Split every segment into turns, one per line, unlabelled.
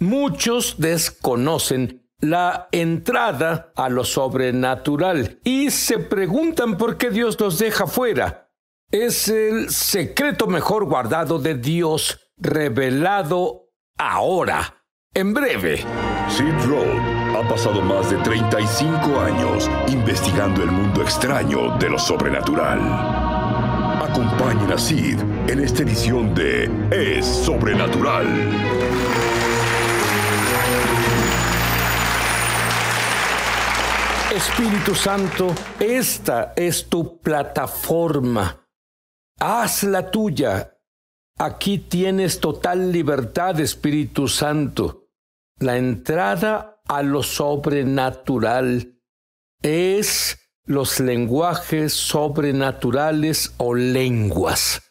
Muchos desconocen la entrada a lo sobrenatural y se preguntan por qué Dios los deja fuera. Es el secreto mejor guardado de Dios, revelado ahora, en breve.
Sid Roth ha pasado más de 35 años investigando el mundo extraño de lo sobrenatural. Acompañen a Sid en esta edición de Es Sobrenatural.
Espíritu Santo, esta es tu plataforma. Hazla tuya. Aquí tienes total libertad, Espíritu Santo. La entrada a lo sobrenatural es los lenguajes sobrenaturales o lenguas.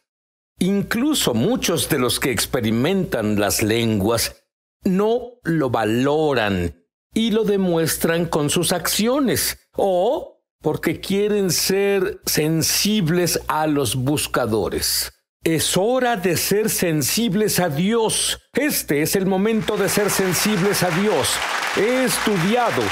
Incluso muchos de los que experimentan las lenguas no lo valoran y lo demuestran con sus acciones o porque quieren ser sensibles a los buscadores. Es hora de ser sensibles a Dios. Este es el momento de ser sensibles a Dios. He estudiado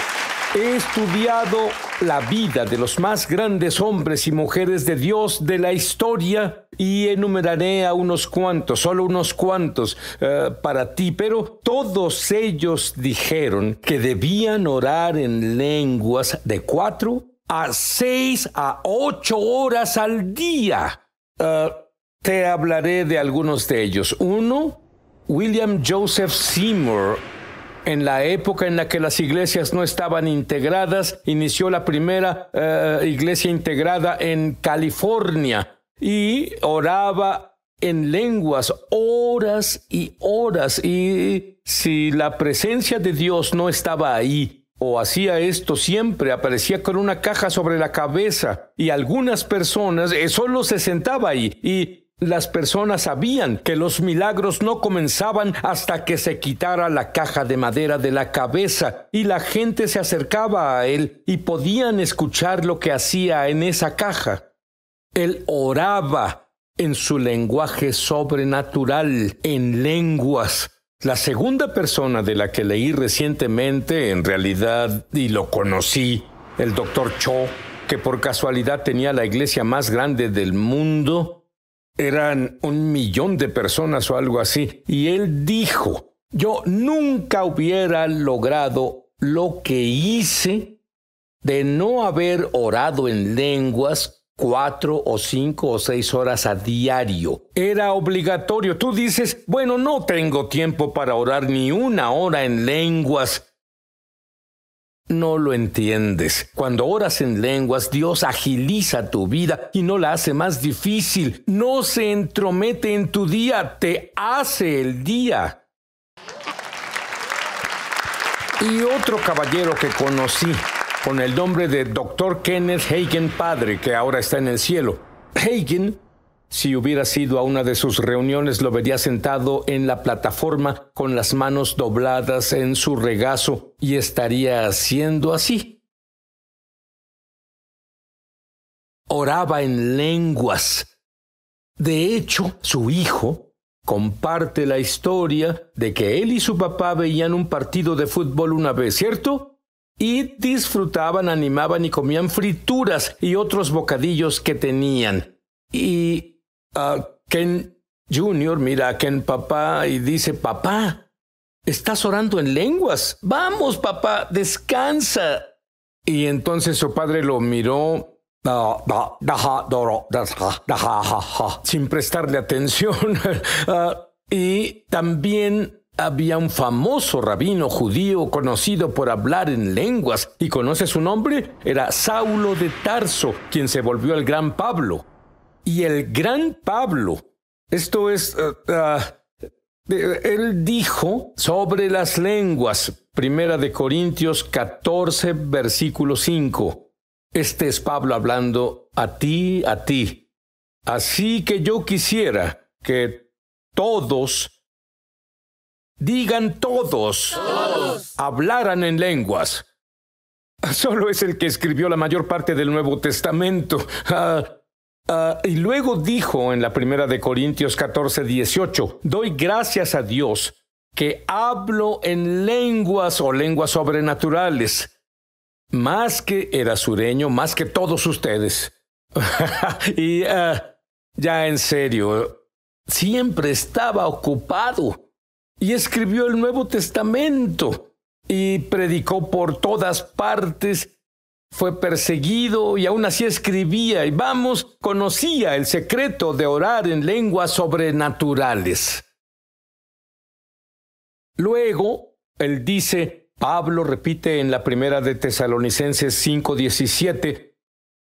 la vida de los más grandes hombres y mujeres de Dios de la historia y enumeraré a unos cuantos, solo unos cuantos para ti, pero todos ellos dijeron que debían orar en lenguas de 4 a 6 a 8 horas al día. Te hablaré de algunos de ellos. Uno, William Joseph Seymour. En la época en la que las iglesias no estaban integradas, inició la primera iglesia integrada en California y oraba en lenguas horas y horas. Y si la presencia de Dios no estaba ahí o hacía esto siempre, aparecía con una caja sobre la cabeza y algunas personas solo se sentaba ahí y las personas sabían que los milagros no comenzaban hasta que se quitara la caja de madera de la cabeza y la gente se acercaba a él y podían escuchar lo que hacía en esa caja. Él oraba en su lenguaje sobrenatural, en lenguas. La segunda persona de la que leí recientemente, en realidad, y lo conocí, el Dr. Cho, que por casualidad tenía la iglesia más grande del mundo. Eran 1 millón de personas o algo así. Y él dijo, yo nunca hubiera logrado lo que hice de no haber orado en lenguas 4 o 5 o 6 horas a diario. Era obligatorio. Tú dices, bueno, no tengo tiempo para orar ni 1 hora en lenguas. No lo entiendes. Cuando oras en lenguas, Dios agiliza tu vida y no la hace más difícil. No se entromete en tu día, te hace el día. Y otro caballero que conocí, con el nombre de Dr. Kenneth Hagin padre, que ahora está en el cielo. Hagin, si hubieras ido a una de sus reuniones, lo verías sentado en la plataforma con las manos dobladas en su regazo y estaría haciendo así. Oraba en lenguas. De hecho, su hijo comparte la historia de que él y su papá veían un partido de fútbol una vez, ¿cierto? Y disfrutaban, animaban y comían frituras y otros bocadillos que tenían. Y Ken Jr. mira a Ken papá y dice, papá, estás orando en lenguas. Vamos, papá, descansa. Y entonces su padre lo miró sin prestarle atención. Y también había un famoso rabino judío conocido por hablar en lenguas. ¿Y conoce su nombre? Era Saulo de Tarso, quien se volvió el gran Pablo. Y el gran Pablo, esto es, él dijo sobre las lenguas, 1 Corintios 14, versículo 5. Este es Pablo hablando a ti. Así que yo quisiera que todos, digan todos, hablaran en lenguas. Solo es el que escribió la mayor parte del Nuevo Testamento. Y luego dijo en la 1 Corintios 14, 18, doy gracias a Dios que hablo en lenguas o lenguas sobrenaturales, más que era sureño, más que todos ustedes. Y ya en serio, siempre estaba ocupado y escribió el Nuevo Testamento y predicó por todas partes. Fue perseguido y aún así escribía y conocía el secreto de orar en lenguas sobrenaturales. Luego, él dice, Pablo repite en la primera de Tesalonicenses 5:17,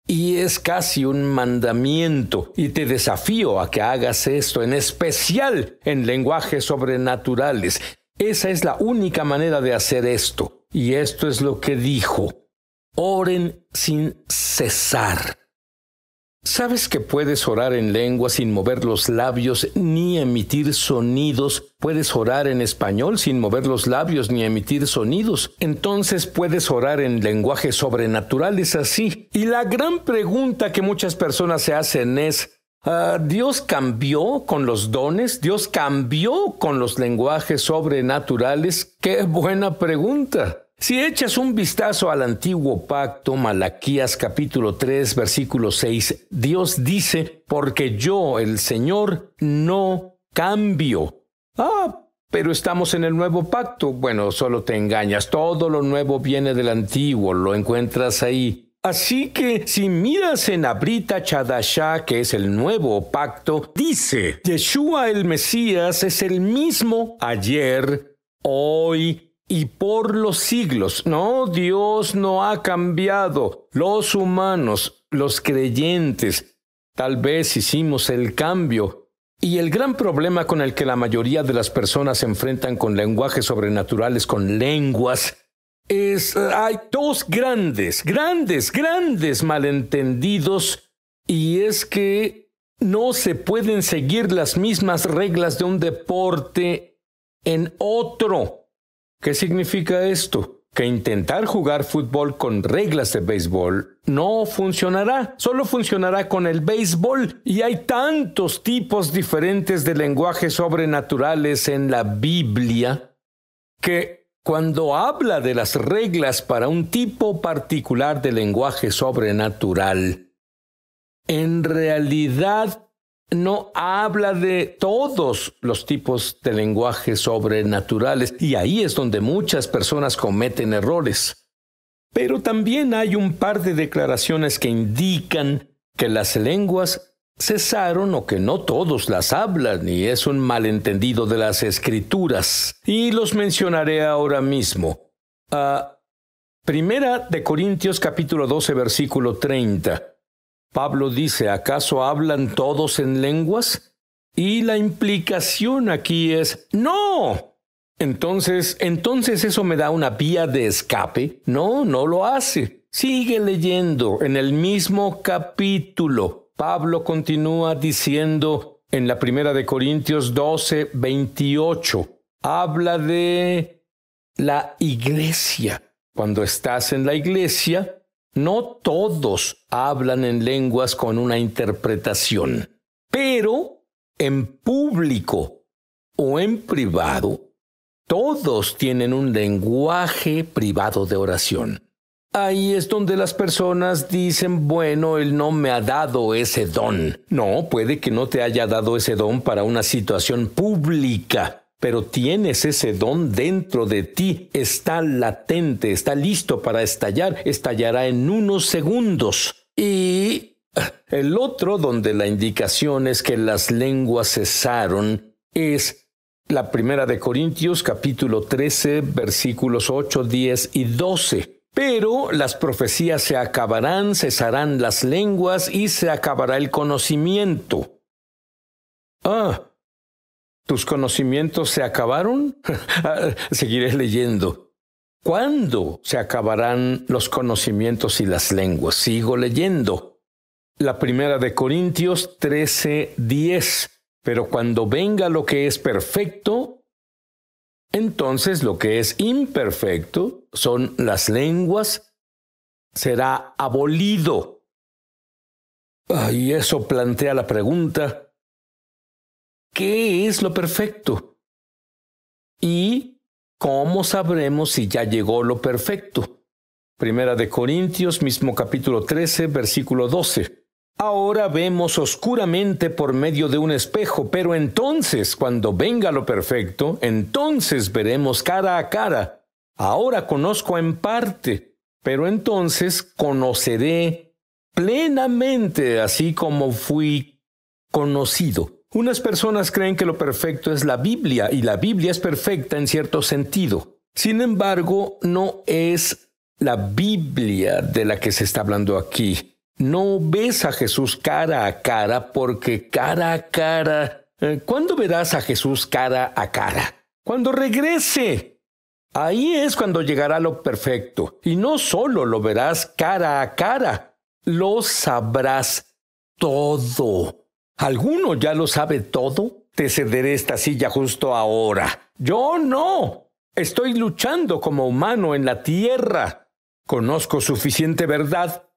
y es casi un mandamiento, y te desafío a que hagas esto, en especial en lenguajes sobrenaturales. Esa es la única manera de hacer esto, y esto es lo que dijo. Oren sin cesar. ¿Sabes que puedes orar en lengua sin mover los labios ni emitir sonidos? Puedes orar en español sin mover los labios ni emitir sonidos. Entonces puedes orar en lenguajes sobrenaturales así. Y la gran pregunta que muchas personas se hacen es, ¿Dios cambió con los dones? ¿Dios cambió con los lenguajes sobrenaturales? ¡Qué buena pregunta! Si echas un vistazo al antiguo pacto, Malaquías capítulo 3, versículo 6, Dios dice, porque yo, el Señor, no cambio. Pero estamos en el nuevo pacto. Bueno, solo te engañas. Todo lo nuevo viene del antiguo, lo encuentras ahí. Así que si miras en Abrita Chadashá, que es el nuevo pacto, dice, Yeshua el Mesías es el mismo ayer, hoy y por los siglos. No, Dios no ha cambiado. Los humanos, los creyentes, tal vez hicimos el cambio. Y el gran problema con el que la mayoría de las personas se enfrentan con lenguajes sobrenaturales, con lenguas, hay dos grandes malentendidos, y es que no se pueden seguir las mismas reglas de un deporte en otro. ¿Qué significa esto? Que intentar jugar fútbol con reglas de béisbol no funcionará. Solo funcionará con el béisbol. Y hay tantos tipos diferentes de lenguajes sobrenaturales en la Biblia que cuando habla de las reglas para un tipo particular de lenguaje sobrenatural, en realidad no habla de todos los tipos de lenguajes sobrenaturales, y ahí es donde muchas personas cometen errores. Pero también hay un par de declaraciones que indican que las lenguas cesaron o que no todos las hablan, y es un malentendido de las Escrituras. Y los mencionaré ahora mismo. Primera de Corintios capítulo 12, versículo 30. Pablo dice, ¿acaso hablan todos en lenguas? Y la implicación aquí es, ¡no! Entonces eso me da una vía de escape. No lo hace. Sigue leyendo en el mismo capítulo. Pablo continúa diciendo en la primera de Corintios 12, 28. Habla de la iglesia. Cuando estás en la iglesia, no todos hablan en lenguas con una interpretación, pero en público o en privado, todos tienen un lenguaje privado de oración. Ahí es donde las personas dicen, bueno, Él no me ha dado ese don. No, puede que no te haya dado ese don para una situación pública, pero tienes ese don dentro de ti, está latente, está listo para estallar, estallará en unos segundos. Y el otro, donde la indicación es que las lenguas cesaron, es la primera de Corintios, capítulo 13, versículos 8, 10 y 12. Pero las profecías se acabarán, cesarán las lenguas y se acabará el conocimiento. ¿Tus conocimientos se acabaron? Seguiré leyendo. ¿Cuándo se acabarán los conocimientos y las lenguas? Sigo leyendo. La primera de Corintios 13, 10. Pero cuando venga lo que es perfecto, entonces lo que es imperfecto, son las lenguas, será abolido. Y eso plantea la pregunta, ¿qué es lo perfecto? ¿Y cómo sabremos si ya llegó lo perfecto? Primera de Corintios, mismo capítulo 13, versículo 12. Ahora vemos oscuramente por medio de un espejo, pero entonces, cuando venga lo perfecto, entonces veremos cara a cara. Ahora conozco en parte, pero entonces conoceré plenamente, así como fui conocido. Unas personas creen que lo perfecto es la Biblia, y la Biblia es perfecta en cierto sentido. Sin embargo, no es la Biblia de la que se está hablando aquí. No ves a Jesús cara a cara, porque cara a cara... ¿Cuándo verás a Jesús cara a cara? Cuando regrese. Ahí es cuando llegará lo perfecto. Y no solo lo verás cara a cara, lo sabrás todo. ¿Alguno ya lo sabe todo? Te cederé esta silla justo ahora. Yo no. Estoy luchando como humano en la tierra. Conozco suficiente verdad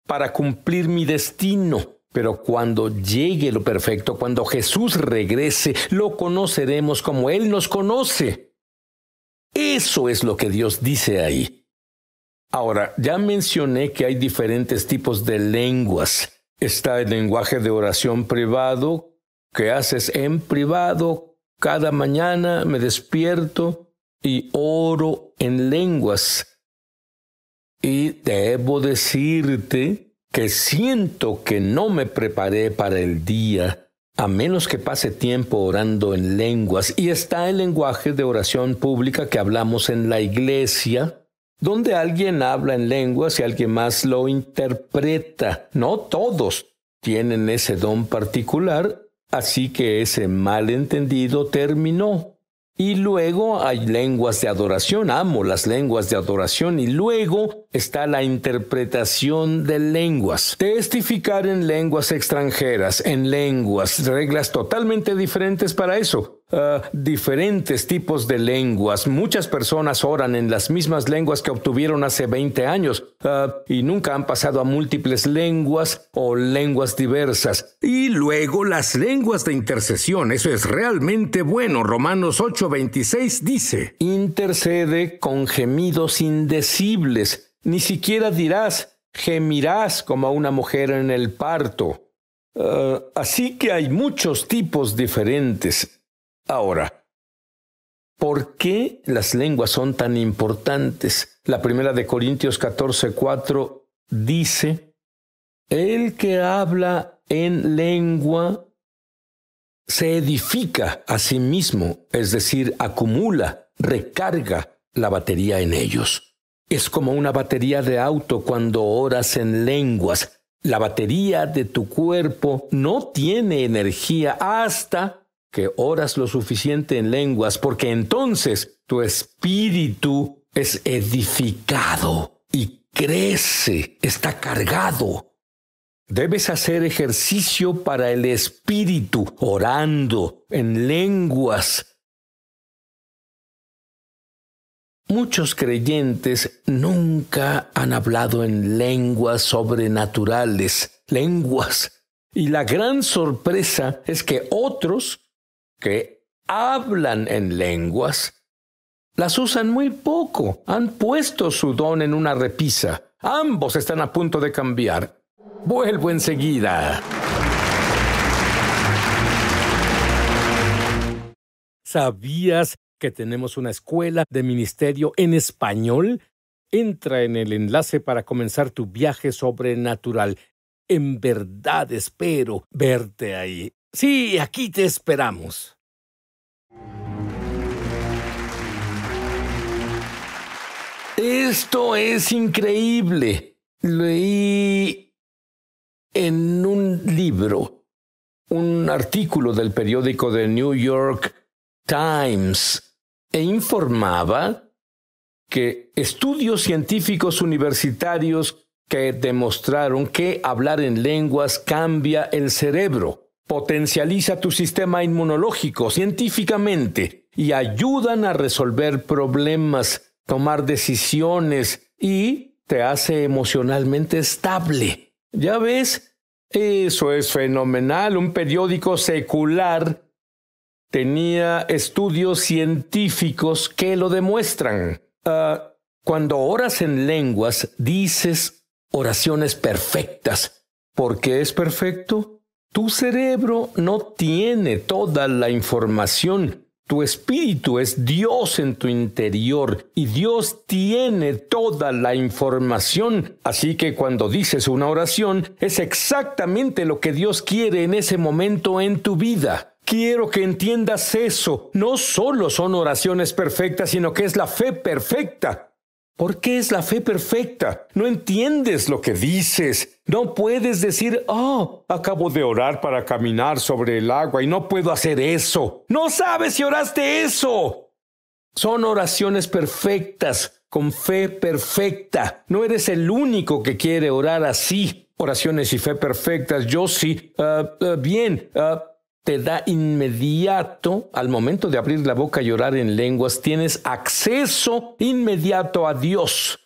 para cumplir mi destino. Pero cuando llegue lo perfecto, cuando Jesús regrese, lo conoceremos como Él nos conoce. Eso es lo que Dios dice ahí. Ahora, ya mencioné que hay diferentes tipos de lenguas. Está el lenguaje de oración privado, que haces en privado. Cada mañana me despierto y oro en lenguas. Y debo decirte que siento que no me preparé para el día, a menos que pase tiempo orando en lenguas. Y está el lenguaje de oración pública que hablamos en la iglesia, donde alguien habla en lenguas y alguien más lo interpreta. No todos tienen ese don particular, así que ese malentendido terminó. Y luego hay lenguas de adoración. Amo las lenguas de adoración. Y luego está la interpretación de lenguas. Testificar en lenguas extranjeras, en lenguas, reglas totalmente diferentes para eso. Diferentes tipos de lenguas. Muchas personas oran en las mismas lenguas que obtuvieron hace 20 años y nunca han pasado a múltiples lenguas o lenguas diversas. Y luego las lenguas de intercesión. Eso es realmente bueno. Romanos 8:26 dice: intercede con gemidos indecibles. Ni siquiera dirás, gemirás como una mujer en el parto. Así que hay muchos tipos diferentes. Ahora, ¿por qué las lenguas son tan importantes? La primera de Corintios 14:4 dice: el que habla en lengua se edifica a sí mismo, es decir, acumula, recarga la batería en ellos. Es como una batería de auto cuando oras en lenguas. La batería de tu cuerpo no tiene energía hasta que oras lo suficiente en lenguas, porque entonces tu espíritu es edificado y crece, está cargado. Debes hacer ejercicio para el espíritu, orando en lenguas. Muchos creyentes nunca han hablado en lenguas sobrenaturales, lenguas. Y la gran sorpresa es que otros que hablan en lenguas las usan muy poco. Han puesto su don en una repisa. Ambos están a punto de cambiar. Vuelvo enseguida. ¿Sabías que tenemos una escuela de ministerio en español? Entra en el enlace para comenzar tu viaje sobrenatural. En verdad espero verte ahí. Sí, aquí te esperamos. Esto es increíble. Leí en un libro, un artículo del periódico The New York Times, e informaba que estudios científicos universitarios que demostraron que hablar en lenguas cambia el cerebro, potencializa tu sistema inmunológico científicamente y ayudan a resolver problemas, tomar decisiones y te hace emocionalmente estable. ¿Ya ves? Eso es fenomenal. Un periódico secular Tenía estudios científicos que lo demuestran. Cuando oras en lenguas, dices oraciones perfectas. ¿Por qué es perfecto? Tu cerebro no tiene toda la información. Tu espíritu es Dios en tu interior y Dios tiene toda la información. Así que cuando dices una oración, es exactamente lo que Dios quiere en ese momento en tu vida. Quiero que entiendas eso. No solo son oraciones perfectas, sino que es la fe perfecta. ¿Por qué es la fe perfecta? No entiendes lo que dices. No puedes decir, acabo de orar para caminar sobre el agua y no puedo hacer eso. No sabes si oraste eso. Son oraciones perfectas, con fe perfecta. No eres el único que quiere orar así. Oraciones y fe perfectas, yo sí. Te da inmediato, al momento de abrir la boca y orar en lenguas, tienes acceso inmediato a Dios.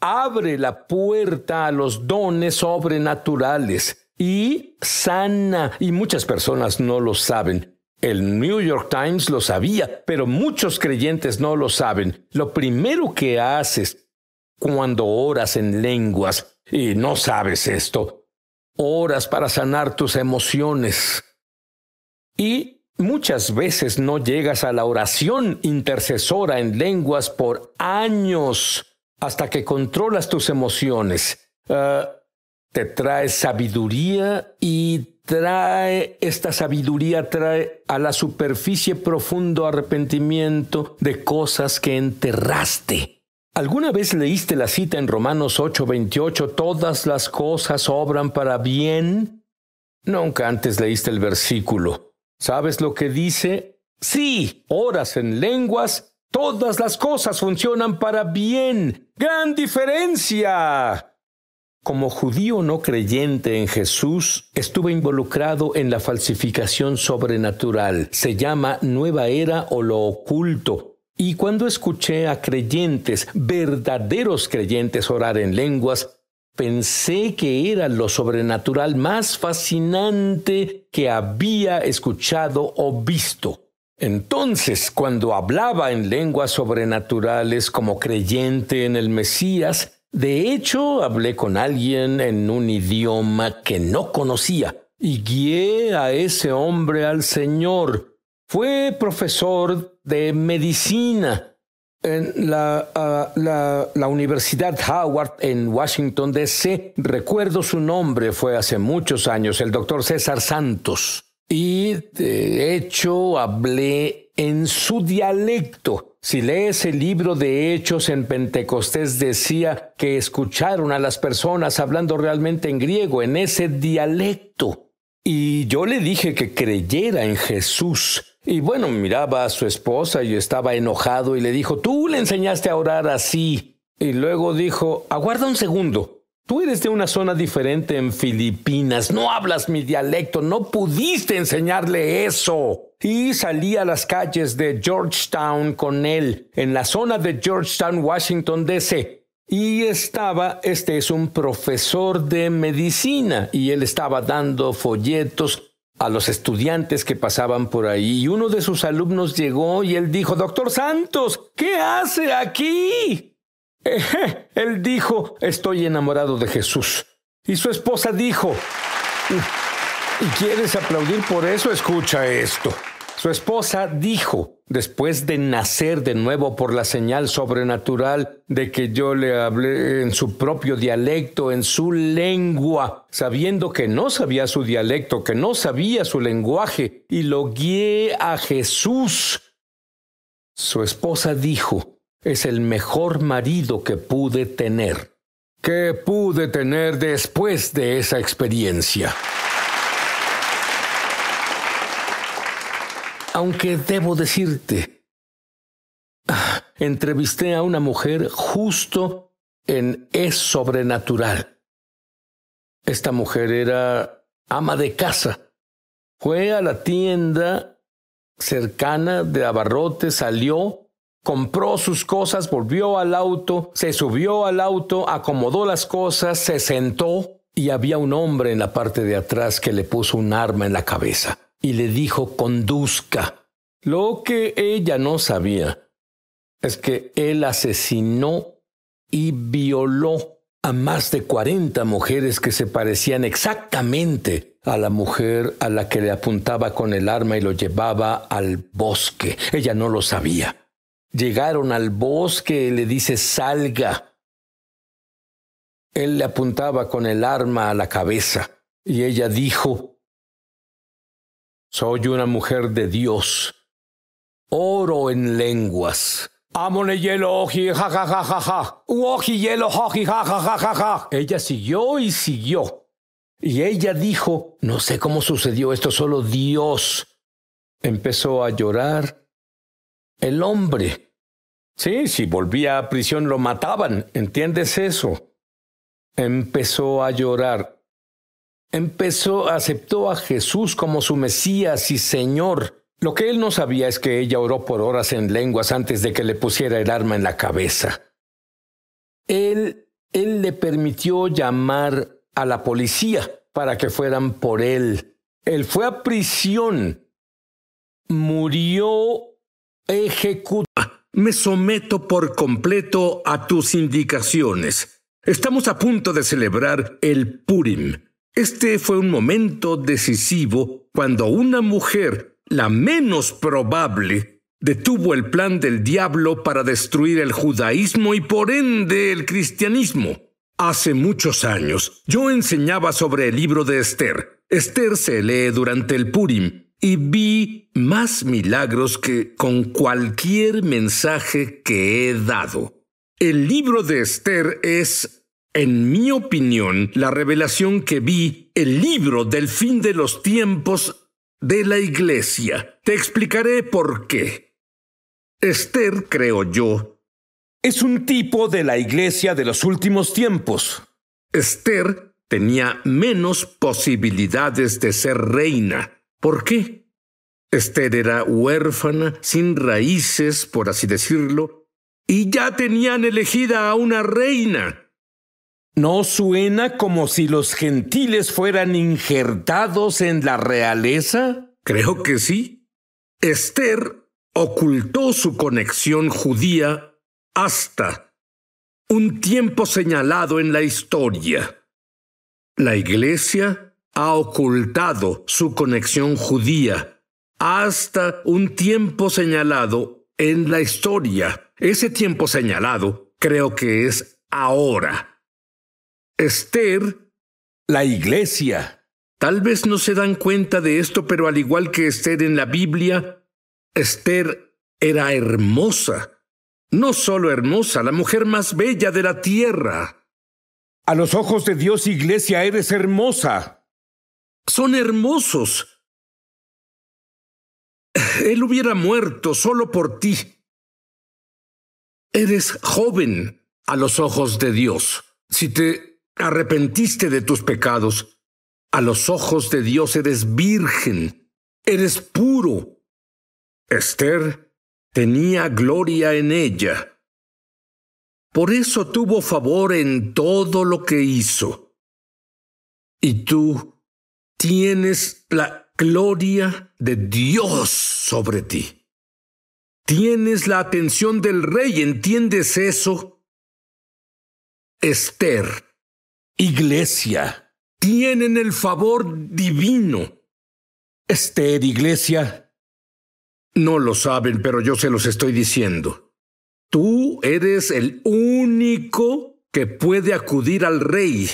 Abre la puerta a los dones sobrenaturales y sana. Y muchas personas no lo saben. El New York Times lo sabía, pero muchos creyentes no lo saben. Lo primero que haces cuando oras en lenguas, y no sabes esto, oras para sanar tus emociones. Y muchas veces no llegas a la oración intercesora en lenguas por años hasta que controlas tus emociones. Te trae sabiduría y esta sabiduría trae a la superficie profundo arrepentimiento de cosas que enterraste. ¿Alguna vez leíste la cita en Romanos 8:28? Todas las cosas obran para bien. Nunca antes leíste el versículo. ¿Sabes lo que dice? Sí, oras en lenguas, todas las cosas funcionan para bien. ¡Gran diferencia! Como judío no creyente en Jesús, estuve involucrado en la falsificación sobrenatural. Se llama Nueva Era o lo oculto. Y cuando escuché a creyentes, verdaderos creyentes, orar en lenguas, pensé que era lo sobrenatural más fascinante que había escuchado o visto. Entonces, cuando hablaba en lenguas sobrenaturales como creyente en el Mesías, de hecho, hablé con alguien en un idioma que no conocía y guié a ese hombre al Señor. Fue profesor de medicina en la Universidad Howard en Washington, D.C. Recuerdo su nombre, fue hace muchos años, el doctor César Santos. Y de hecho hablé en su dialecto. Si lees el libro de Hechos en Pentecostés, decía que escucharon a las personas hablando realmente en griego, en ese dialecto. Y yo le dije que creyera en Jesús. Y bueno, miraba a su esposa y estaba enojado y le dijo, tú le enseñaste a orar así. Y luego dijo, aguarda un segundo. Tú eres de una zona diferente en Filipinas, no hablas mi dialecto, no pudiste enseñarle eso. Y salí a las calles de Georgetown con él, en la zona de Georgetown, Washington, D.C., y este es un profesor de medicina, y él estaba dando folletos a los estudiantes que pasaban por ahí. Y uno de sus alumnos llegó y él dijo, Doctor Santos, ¿qué hace aquí? Él dijo, estoy enamorado de Jesús. Y su esposa dijo, ¿y quieres aplaudir por eso? Escucha esto. Su esposa dijo, después de nacer de nuevo por la señal sobrenatural de que yo le hablé en su propio dialecto, en su lengua, sabiendo que no sabía su dialecto, que no sabía su lenguaje, y lo guié a Jesús. Su esposa dijo, es el mejor marido que pude tener. ¿Qué pude tener después de esa experiencia? Aunque debo decirte, entrevisté a una mujer justo en Es Sobrenatural. Esta mujer era ama de casa. Fue a la tienda cercana de abarrotes, salió, compró sus cosas, volvió al auto, se subió al auto, acomodó las cosas, se sentó y había un hombre en la parte de atrás que le puso un arma en la cabeza. Y le dijo, conduzca. Lo que ella no sabía es que él asesinó y violó a más de 40 mujeres que se parecían exactamente a la mujer a la que le apuntaba con el arma y lo llevaba al bosque. Ella no lo sabía. Llegaron al bosque y le dice: salga. Él le apuntaba con el arma a la cabeza y ella dijo: soy una mujer de Dios. Oro en lenguas. Amone hielo, oji, ja, ja, ja, ja, ja. Uoji hielo, oji, ja, ja, ja, ja, ja. Ella siguió y siguió. Y ella dijo: no sé cómo sucedió esto, solo Dios. Empezó a llorar. El hombre. Sí, si volvía a prisión lo mataban. ¿Entiendes eso? Empezó a llorar. Aceptó a Jesús como su Mesías y Señor. Lo que él no sabía es que ella oró por horas en lenguas antes de que le pusiera el arma en la cabeza. Él le permitió llamar a la policía para que fueran por él. Él fue a prisión. Murió ejecutado. Me someto por completo a tus indicaciones. Estamos a punto de celebrar el Purim. Este fue un momento decisivo cuando una mujer, la menos probable, detuvo el plan del diablo para destruir el judaísmo y por ende el cristianismo. Hace muchos años yo enseñaba sobre el libro de Esther. Esther se lee durante el Purim y vi más milagros que con cualquier mensaje que he dado. El libro de Esther es, en mi opinión, la revelación que vi, el libro del fin de los tiempos de la Iglesia. Te explicaré por qué. Esther, creo yo, es un tipo de la Iglesia de los últimos tiempos. Esther tenía menos posibilidades de ser reina. ¿Por qué? Esther era huérfana, sin raíces, por así decirlo, y ya tenían elegida a una reina. ¿No suena como si los gentiles fueran injertados en la realeza? Creo que sí. Esther ocultó su conexión judía hasta un tiempo señalado en la historia. La Iglesia ha ocultado su conexión judía hasta un tiempo señalado en la historia. Ese tiempo señalado creo que es ahora. Esther, la Iglesia. Tal vez no se dan cuenta de esto, pero al igual que Esther en la Biblia, Esther era hermosa. No solo hermosa, la mujer más bella de la tierra. A los ojos de Dios, Iglesia, eres hermosa. Son hermosos. Él hubiera muerto solo por ti. Eres joven a los ojos de Dios. Si te arrepentiste de tus pecados, a los ojos de Dios eres virgen, eres puro. Esther tenía gloria en ella. Por eso tuvo favor en todo lo que hizo. Y tú tienes la gloria de Dios sobre ti. Tienes la atención del rey, ¿entiendes eso? Esther, Iglesia, tienen el favor divino. Esther, Iglesia, no lo saben, pero yo se los estoy diciendo. Tú eres el único que puede acudir al rey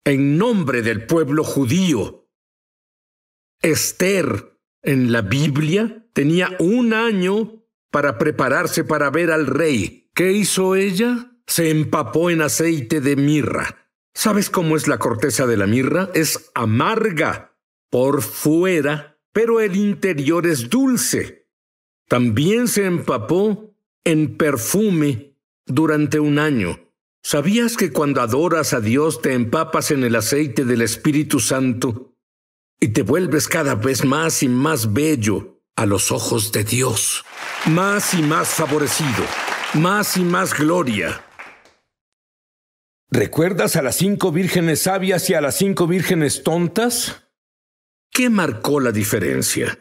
en nombre del pueblo judío. Esther, en la Biblia, tenía 1 año para prepararse para ver al rey. ¿Qué hizo ella? Se empapó en aceite de mirra. ¿Sabes cómo es la corteza de la mirra? Es amarga por fuera, pero el interior es dulce. También se empapó en perfume durante 1 año. ¿Sabías que cuando adoras a Dios te empapas en el aceite del Espíritu Santo y te vuelves cada vez más y más bello a los ojos de Dios? Más y más favorecido, más y más gloria. ¿Recuerdas a las 5 vírgenes sabias y a las 5 vírgenes tontas? ¿Qué marcó la diferencia?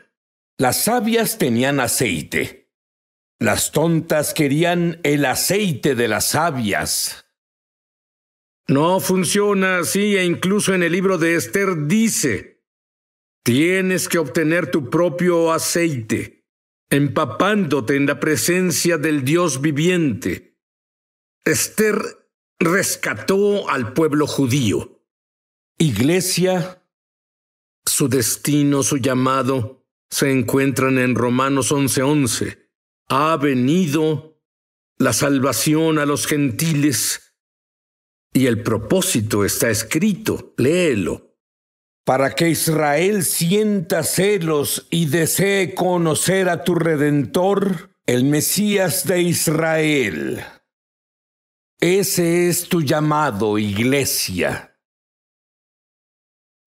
Las sabias tenían aceite. Las tontas querían el aceite de las sabias. No funciona así, e incluso en el libro de Esther dice: tienes que obtener tu propio aceite, empapándote en la presencia del Dios viviente. Esther rescató al pueblo judío. Iglesia, su destino, su llamado, se encuentran en Romanos 11:11. Ha venido la salvación a los gentiles y el propósito está escrito. Léelo. Para que Israel sienta celos y desee conocer a tu Redentor, el Mesías de Israel. Ese es tu llamado, iglesia.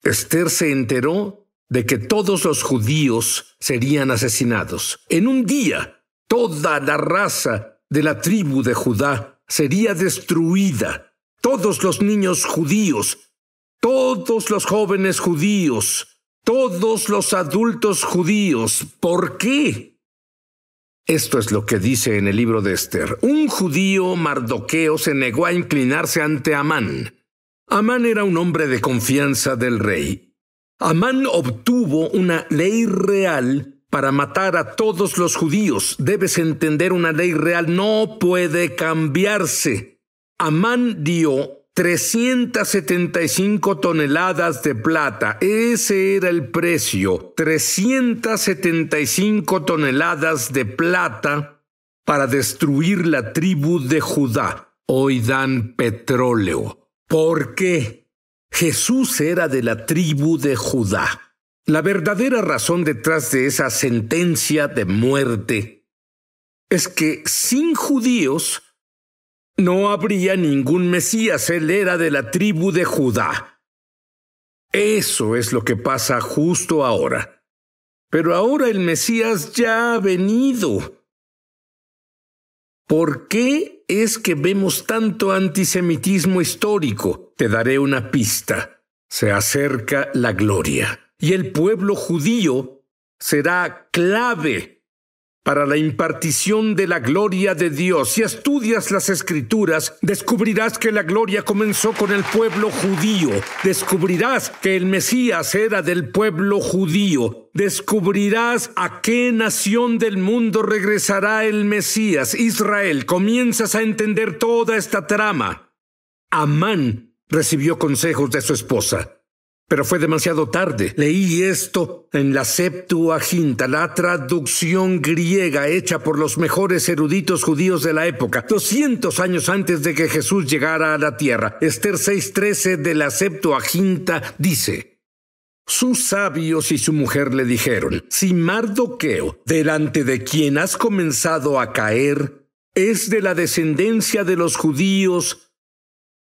Esther se enteró de que todos los judíos serían asesinados. En un día, toda la raza de la tribu de Judá sería destruida. Todos los niños judíos, todos los jóvenes judíos, todos los adultos judíos. ¿Por qué? Esto es lo que dice en el libro de Esther. Un judío, Mardoqueo, se negó a inclinarse ante Amán. Amán era un hombre de confianza del rey. Amán obtuvo una ley real para matar a todos los judíos. Debes entender, una ley real no puede cambiarse. Amán dio 375 toneladas de plata. Ese era el precio. 375 toneladas de plata para destruir la tribu de Judá. Hoy dan petróleo. ¿Por qué? Jesús era de la tribu de Judá. La verdadera razón detrás de esa sentencia de muerte es que sin judíos no habría ningún Mesías. Él era de la tribu de Judá. Eso es lo que pasa justo ahora. Pero ahora el Mesías ya ha venido. ¿Por qué es que vemos tanto antisemitismo histórico? Te daré una pista. Se acerca la gloria. Y el pueblo judío será clave para la impartición de la gloria de Dios. Si estudias las Escrituras, descubrirás que la gloria comenzó con el pueblo judío. Descubrirás que el Mesías era del pueblo judío. Descubrirás a qué nación del mundo regresará el Mesías, Israel. Comienzas a entender toda esta trama. Amán recibió consejos de su esposa, pero fue demasiado tarde. Leí esto en la Septuaginta, la traducción griega hecha por los mejores eruditos judíos de la época, 200 años antes de que Jesús llegara a la tierra. Esther 6:13 de la Septuaginta dice: sus sabios y su mujer le dijeron: si Mardoqueo, delante de quien has comenzado a caer, es de la descendencia de los judíos,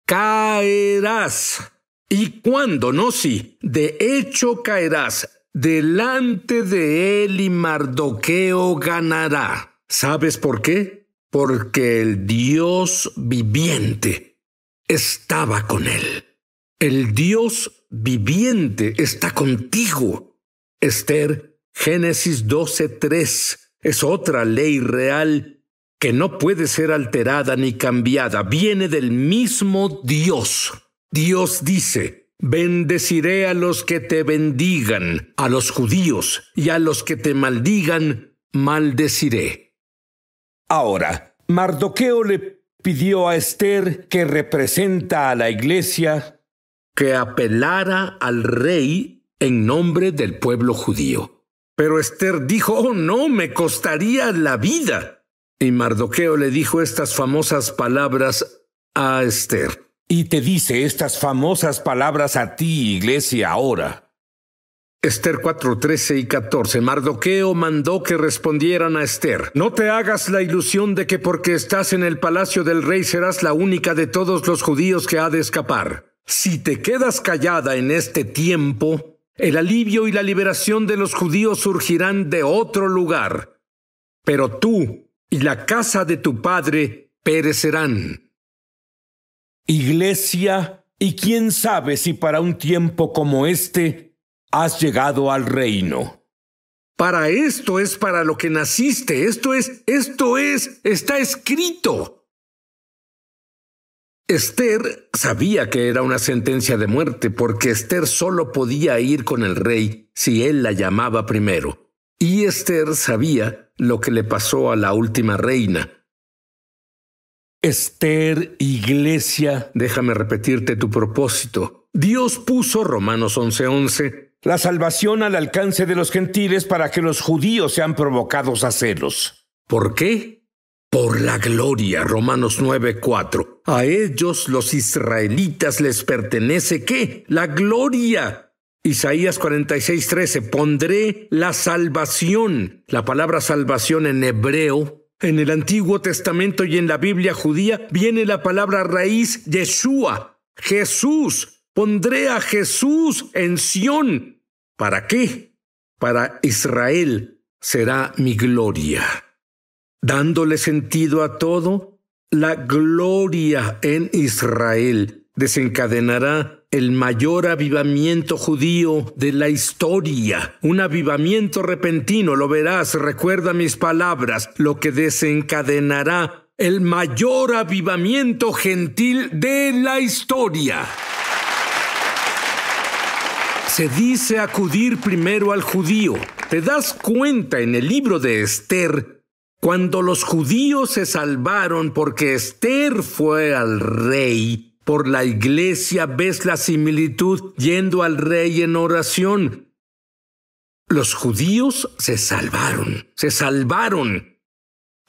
caerás. ¿Y cuándo? No, sí. De hecho caerás. Delante de él y Mardoqueo ganará. ¿Sabes por qué? Porque el Dios viviente estaba con él. El Dios viviente está contigo. Esther, Génesis 12:3, es otra ley real que no puede ser alterada ni cambiada. Viene del mismo Dios. Dios dice: bendeciré a los que te bendigan, a los judíos, y a los que te maldigan, maldeciré. Ahora, Mardoqueo le pidió a Esther, que representa a la iglesia, que apelara al rey en nombre del pueblo judío. Pero Esther dijo: oh no, me costaría la vida. Y Mardoqueo le dijo estas famosas palabras a Esther. Y te dice estas famosas palabras a ti, iglesia, ahora. Esther 4:13 y 14. Mardoqueo mandó que respondieran a Esther: no te hagas la ilusión de que porque estás en el palacio del rey serás la única de todos los judíos que ha de escapar. Si te quedas callada en este tiempo, el alivio y la liberación de los judíos surgirán de otro lugar. Pero tú y la casa de tu padre perecerán. Iglesia, y quién sabe si para un tiempo como este has llegado al reino. Para esto es para lo que naciste. Esto está escrito. Esther sabía que era una sentencia de muerte porque Esther solo podía ir con el rey si él la llamaba primero. Y Esther sabía lo que le pasó a la última reina. Esther, iglesia, déjame repetirte tu propósito. Dios puso, Romanos 11:11, la salvación al alcance de los gentiles para que los judíos sean provocados a celos. ¿Por qué? Por la gloria, Romanos 9:4. A ellos, los israelitas, les pertenece ¿qué? La gloria. Isaías 46:13, pondré la salvación. La palabra salvación en hebreo, en el Antiguo Testamento y en la Biblia judía, viene la palabra raíz Yeshua, Jesús. Pondré a Jesús en Sión. ¿Para qué? Para Israel será mi gloria. Dándole sentido a todo, la gloria en Israel desencadenará el mayor avivamiento judío de la historia. Un avivamiento repentino, lo verás, recuerda mis palabras, lo que desencadenará el mayor avivamiento gentil de la historia. Se dice acudir primero al judío. ¿Te das cuenta en el libro de Esther? Cuando los judíos se salvaron porque Esther fue al rey, por la iglesia ves la similitud yendo al rey en oración. Los judíos se salvaron.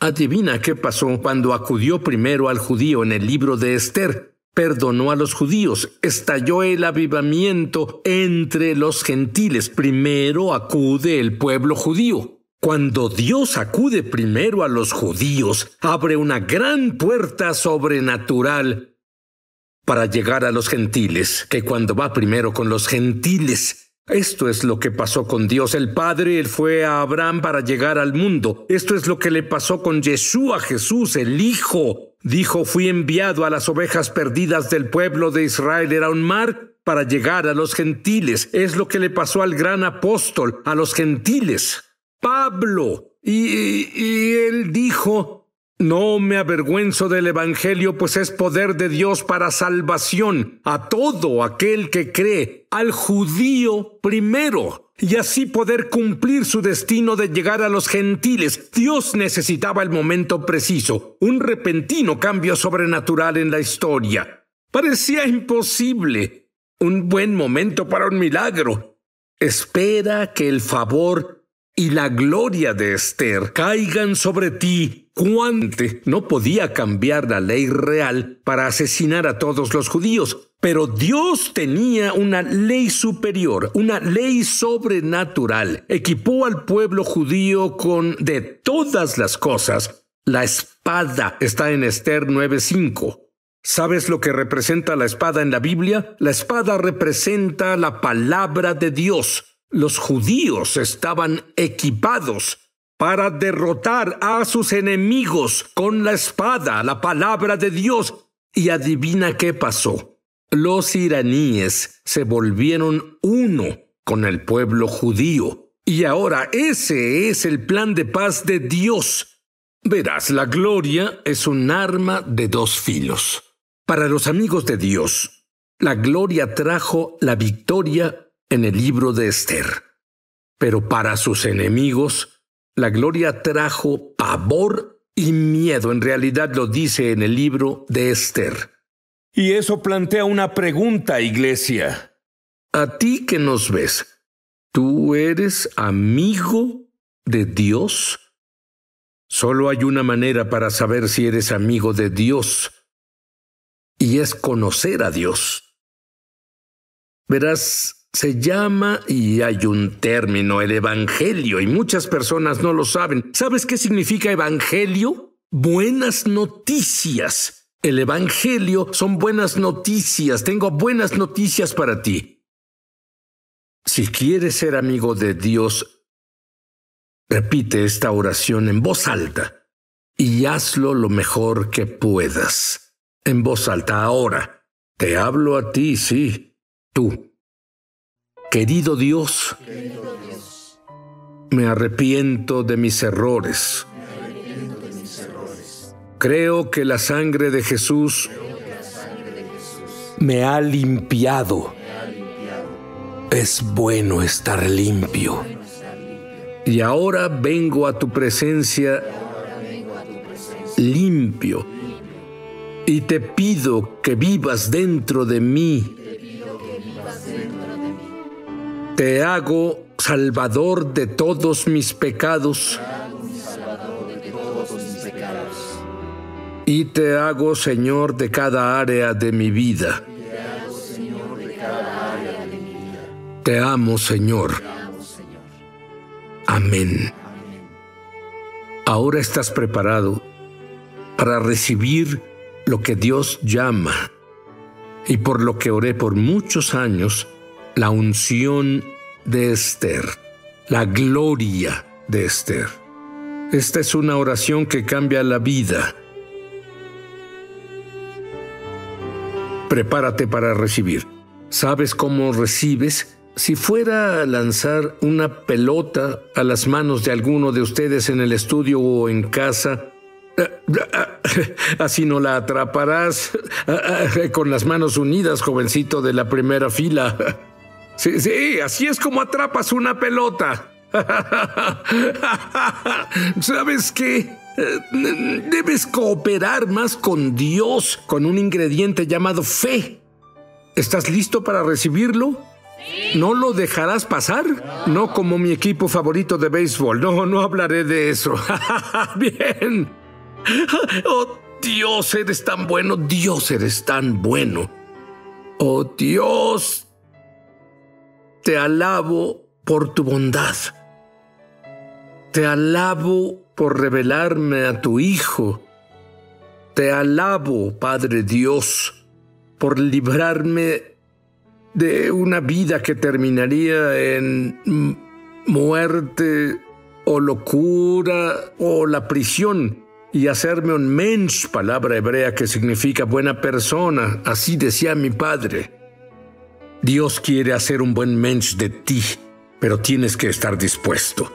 Adivina qué pasó cuando acudió primero al judío en el libro de Esther. Perdonó a los judíos. Estalló el avivamiento entre los gentiles. Primero acude el pueblo judío. Cuando Dios acude primero a los judíos, abre una gran puerta sobrenatural para llegar a los gentiles, que cuando va primero con los gentiles. Esto es lo que pasó con Dios el Padre. Él fue a Abraham para llegar al mundo. Esto es lo que le pasó con Yeshua, Jesús, el Hijo. Dijo, fui enviado a las ovejas perdidas del pueblo de Israel. Era un mar para llegar a los gentiles. Es lo que le pasó al gran apóstol, a los gentiles, Pablo. Y él dijo, no me avergüenzo del evangelio, pues es poder de Dios para salvación a todo aquel que cree, al judío primero, y así poder cumplir su destino de llegar a los gentiles. Dios necesitaba el momento preciso, un repentino cambio sobrenatural en la historia. Parecía imposible, un buen momento para un milagro. Espera que el favor y la gloria de Esther caigan sobre ti. No podía cambiar la ley real para asesinar a todos los judíos, pero Dios tenía una ley superior, una ley sobrenatural. Equipó al pueblo judío con, de todas las cosas, la espada. Está en Esther 9:5. ¿Sabes lo que representa la espada en la Biblia? La espada representa la palabra de Dios. Los judíos estaban equipados para derrotar a sus enemigos con la espada, la palabra de Dios. Y adivina qué pasó. Los iraníes se volvieron uno con el pueblo judío. Y ahora ese es el plan de paz de Dios. Verás, la gloria es un arma de dos filos. Para los amigos de Dios, la gloria trajo la victoria en el libro de Esther. Pero para sus enemigos, la gloria trajo pavor y miedo. En realidad lo dice en el libro de Esther. Y eso plantea una pregunta, iglesia. A ti que nos ves, ¿tú eres amigo de Dios? Solo hay una manera para saber si eres amigo de Dios, y es conocer a Dios. Verás, se llama, y hay un término, el evangelio, y muchas personas no lo saben. ¿Sabes qué significa evangelio? Buenas noticias. El evangelio son buenas noticias. Tengo buenas noticias para ti. Si quieres ser amigo de Dios, repite esta oración en voz alta y hazlo lo mejor que puedas. En voz alta ahora. Te hablo a ti, sí, tú. Querido Dios, Me arrepiento de mis errores. Creo que la sangre de Jesús me ha limpiado. Es bueno estar limpio. Y ahora vengo a tu presencia limpio. Y te pido que vivas dentro de mí. Te hago Salvador de todos mis pecados. Y te hago Señor de cada área de mi vida. Te amo, Señor. Amén. Ahora estás preparado para recibir lo que Dios llama, y por lo que oré por muchos años, la unción de Esther, la gloria de Esther. Esta es una oración que cambia la vida. Prepárate para recibir. ¿Sabes cómo recibes? Si fuera a lanzar una pelota a las manos de alguno de ustedes en el estudio o en casa, así no la atraparás. Con las manos unidas, jovencito de la primera fila. Sí, así es como atrapas una pelota. ¿Sabes qué? Debes cooperar más con Dios, con un ingrediente llamado fe. ¿Estás listo para recibirlo? Sí. ¿No lo dejarás pasar? No como mi equipo favorito de béisbol. No hablaré de eso. Bien. Oh, Dios, eres tan bueno. Dios, eres tan bueno. Oh, Dios, te alabo por tu bondad. Te alabo por revelarme a tu Hijo. Te alabo, Padre Dios, por librarme de una vida que terminaría en muerte o locura o la prisión, y hacerme un mensch, palabra hebrea que significa buena persona. Así decía mi padre. Dios quiere hacer un buen mensch de ti, pero tienes que estar dispuesto.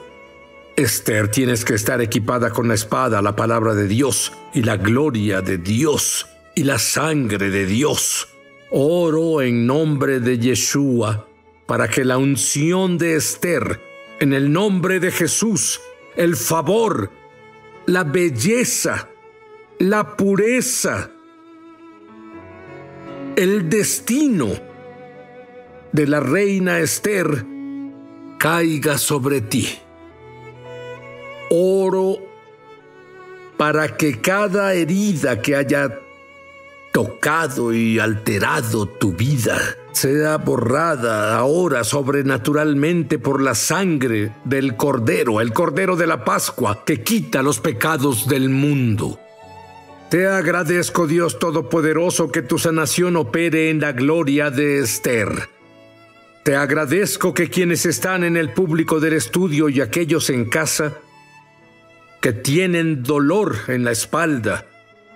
Esther, tienes que estar equipada con la espada, la palabra de Dios, y la gloria de Dios, y la sangre de Dios. Oro en nombre de Yeshua, para que la unción de Esther, en el nombre de Jesús, el favor, la belleza, la pureza, el destino de la reina Esther caiga sobre ti. Oro para que cada herida que haya tocado y alterado tu vida sea borrada ahora sobrenaturalmente por la sangre del Cordero, el Cordero de la Pascua, que quita los pecados del mundo. Te agradezco, Dios Todopoderoso, que tu sanación opere en la gloria de Esther. Te agradezco que quienes están en el público del estudio y aquellos en casa que tienen dolor en la espalda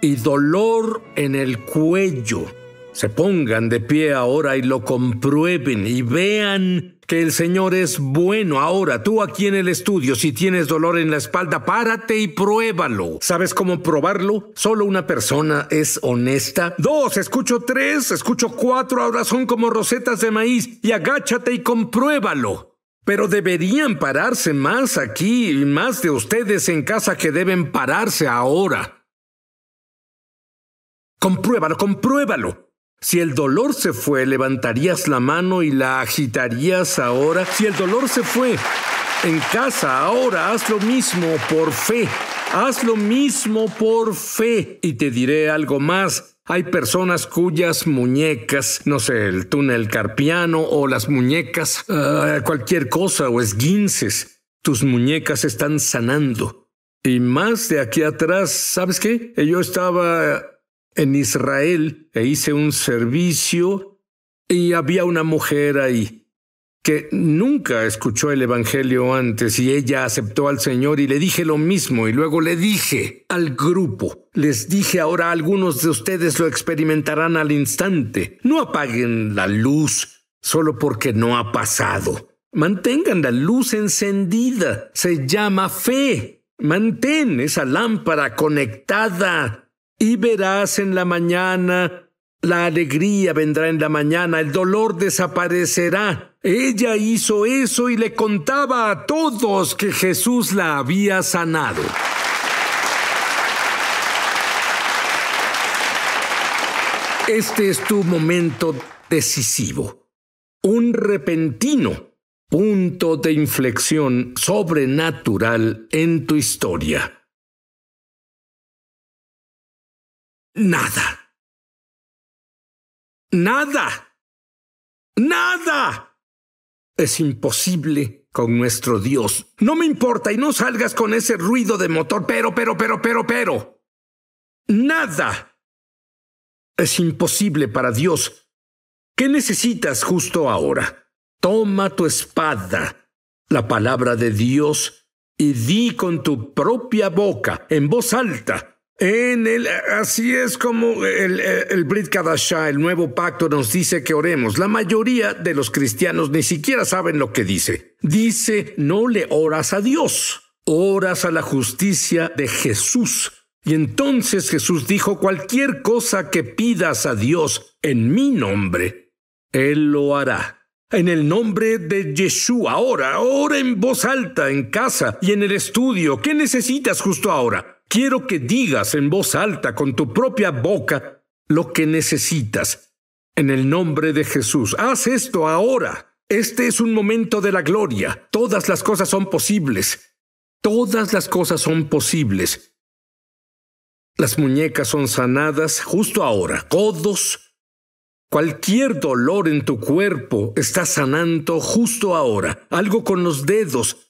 y dolor en el cuello, se pongan de pie ahora y lo comprueben y vean que el Señor es bueno. Ahora, tú aquí en el estudio, si tienes dolor en la espalda, párate y pruébalo. ¿Sabes cómo probarlo? Solo una persona es honesta. 2, escucho 3, escucho 4, ahora son como rosetas de maíz, y agáchate y compruébalo. Pero deberían pararse más aquí, y más de ustedes en casa que deben pararse ahora. Compruébalo. Si el dolor se fue, levantarías la mano y la agitarías ahora. Si el dolor se fue en casa ahora, haz lo mismo por fe. Haz lo mismo por fe. Y te diré algo más. Hay personas cuyas muñecas, no sé, el túnel carpiano o las muñecas, cualquier cosa o esguinces, tus muñecas están sanando. Y más de aquí atrás, ¿sabes qué? Yo estaba en Israel e hice un servicio y había una mujer ahí que nunca escuchó el evangelio antes, y ella aceptó al Señor, y le dije lo mismo, y luego le dije al grupo, les dije, ahora algunos de ustedes lo experimentarán al instante. No apaguen la luz solo porque no ha pasado. Mantengan la luz encendida. Se llama fe. Mantén esa lámpara conectada y verás en la mañana. La alegría vendrá en la mañana, el dolor desaparecerá. Ella hizo eso y le contaba a todos que Jesús la había sanado. Este es tu momento decisivo, un repentino punto de inflexión sobrenatural en tu historia. Nada. Es imposible con nuestro Dios. No me importa y no salgas con ese ruido de motor, pero. Nada es imposible para Dios. ¿Qué necesitas justo ahora? Toma tu espada, la palabra de Dios, y di con tu propia boca, en voz alta. Así es como el Brit Kadashah, el nuevo pacto, nos dice que oremos. La mayoría de los cristianos ni siquiera saben lo que dice. Dice, no le oras a Dios, oras a la justicia de Jesús. Y entonces Jesús dijo, cualquier cosa que pidas a Dios en mi nombre, Él lo hará. En el nombre de Yeshua, ora en voz alta, en casa y en el estudio. ¿Qué necesitas justo ahora? Quiero que digas en voz alta, con tu propia boca, lo que necesitas. En el nombre de Jesús, haz esto ahora. Este es un momento de la gloria. Todas las cosas son posibles. Todas las cosas son posibles. Las muñecas son sanadas justo ahora. Codos. Cualquier dolor en tu cuerpo está sanando justo ahora. Algo con los dedos,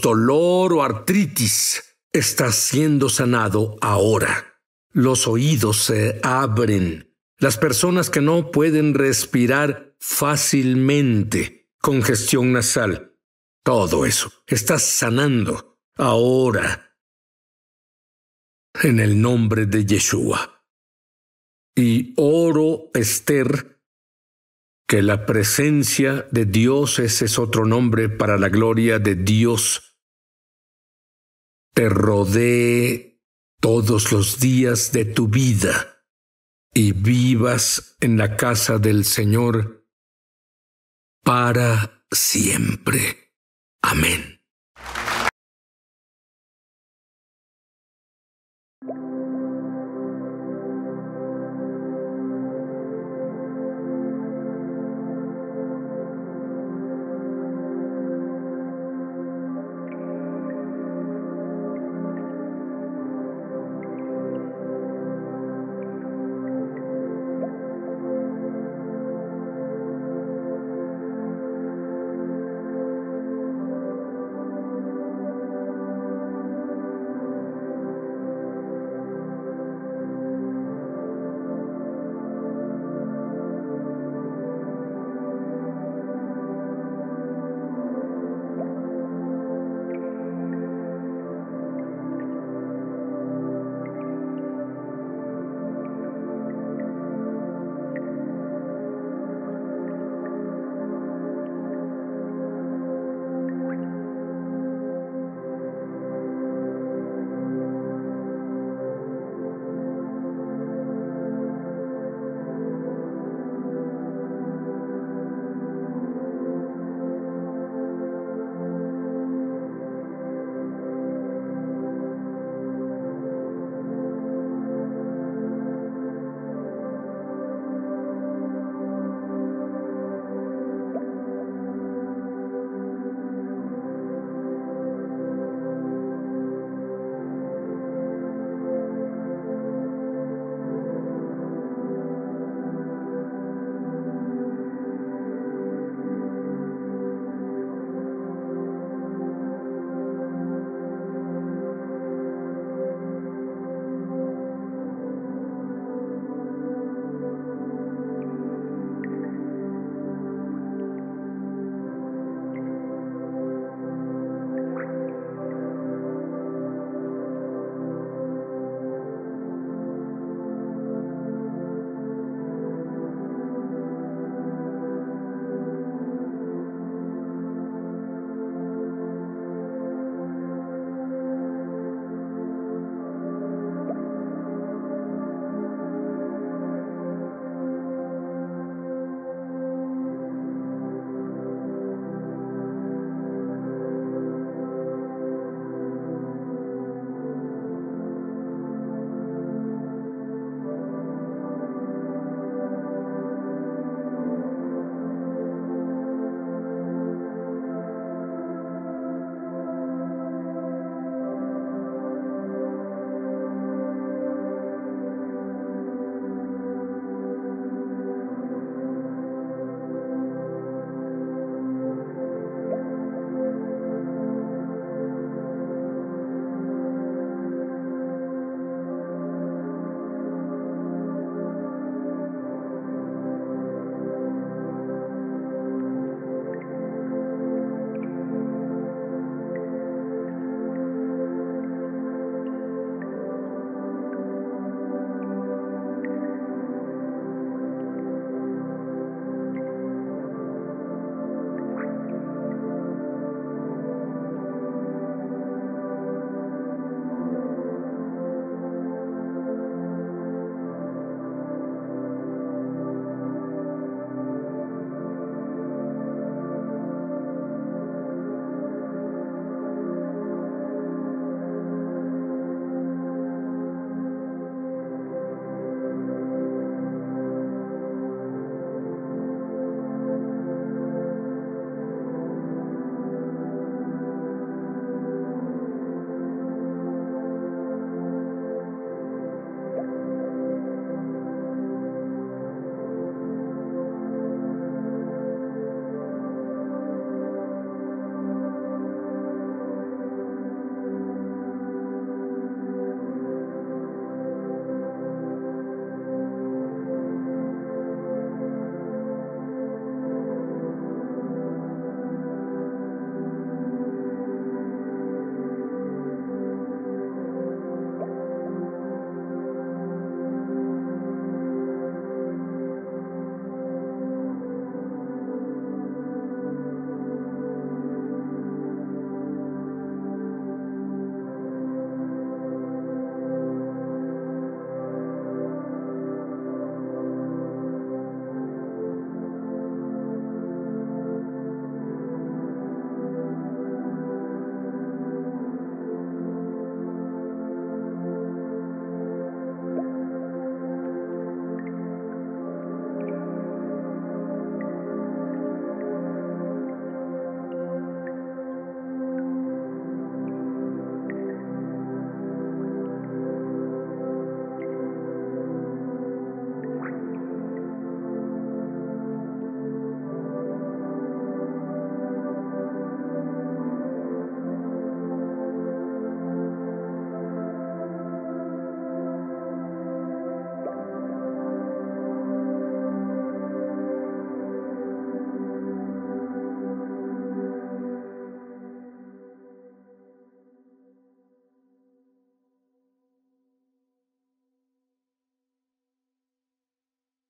dolor o artritis. Está siendo sanado ahora. Los oídos se abren. Las personas que no pueden respirar fácilmente, congestión nasal, todo eso está sanando ahora. En el nombre de Yeshua. Y oro, Esther, que la presencia de Dios, ese es otro nombre para la gloria de Dios, te rodee todos los días de tu vida y vivas en la casa del Señor para siempre. Amén.